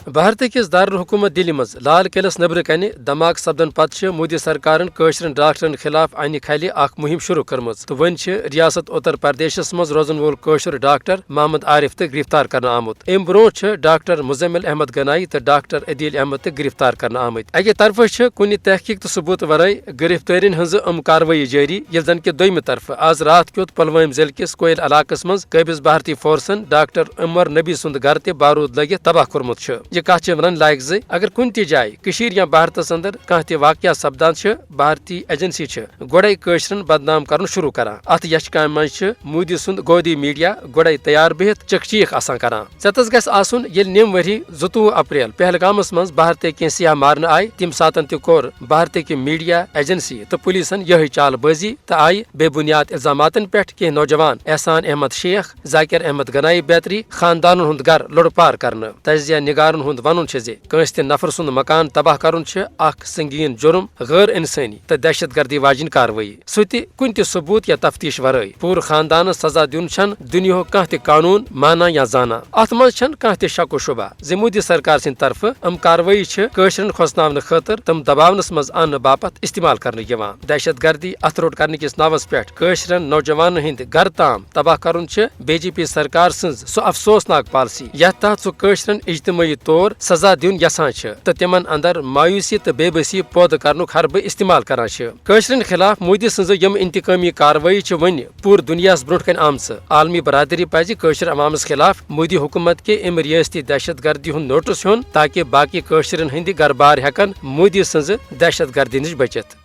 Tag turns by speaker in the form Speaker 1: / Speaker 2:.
Speaker 1: بھارت کس دارالحکومت دلی مز لال قلعس نبر کنہ دھماکہ سپدن پتہ مودی سرکارن کاشرن ڈاکٹرن خلاف انہ کھلہ اخ مہم شروع کرمز تو ون ریاست اتر پردیشس مز روزن وول کاشر ڈاکٹر محمد عارف تہ گرفتار کرنا آمت ام برو ڈاکٹر مزمل احمد گنائی تو ڈاکٹر عدیل احمد تہ گرفتار کرنا آمت اکہ طرف کن تحقیق تو ثبوت ورائے گرفتارین ہز کاروٲیی جاری یل زن کہ دویمہ طرف آز رات کیت پلوام ضلع کس کوئل علاقس مز قابض بھارتی فورسن ڈاکٹر عمر نبی سند گھر تہ بارود لگت تباہ کورمت یہ کت ونن لائق زِ اگر کن تہ جائے کشیر یا بھارتس اندر کانٛہہ تہ واقعہ سپدان بھارتی ایجنسی گوڑے کاشرن بدنام کرن شروع کران ات یچھ کامہ مز مودی سند گودی میڈیا گوڑے تیار بہت چک چیخ آسان کران ژےٚ گژھِ آسُن ییٚلہِ نیم ؤری 22 اپریل پہلگامس مز بھارتی کینٛہہ سیاح مارنہ آیہِ تم ساتن تہ کوٚر بھارتی کہ میڈیا ایجنسی تو پولیسن یہی چال بازی تو آئی بے بنیاد الزاماتن پہ کینٛہہ نوجوان احسان احمد شیخ ذاکر احمد گنائی بیتری خاندانن ہند گھر لوڑ پار کرنے تجزیہ نگارن ہند ون کنس تہ نفر سند مکان تباہ کرن اخ سنگین جرم غیر انسانی تو دہشت گردی واجن کاروٲیی سہ تہ کن تہ ثبوت یا تفتیش ورٲے پور خاندانس سزا دین چھن دنیا کانٛہہ تہ قانون مانا یا زانا ات مز چھن کانٛہہ تہ شک و شبہ ز مودی سرکار سند طرف ام کاروٲیی کاشرن کھوژناونہ خاطر تم دباونس مز انہ باپت استعمال کرنے یوان دہشت گردی اتھ روٹ کرنے کس ناوس پہ کاشرن نوجوانن ہند گھر تام تباہ کرن بی جے پی سرکار سز سہ افسوسناک پالسی یتھ تحت سہ کاشرن اجتماعی طور سزا دین یسان تو تمن اندر مایوسی تو بے بسی پودٕ کرنک حربہ استعمال کران کاشرن خلاف مودی سز یم انتقامی کاروٲیی ون پور دنیاس برونٹ کن آمژ عالمی برادری پزِ کاشر عوامس خلاف مودی حکومت کے ام ریاستی دہشت گردی ہند نوٹس ہن تاکہ باقی کاشرن ہند گھر بار ہیکن مودی سز دہشت گردی نش بچت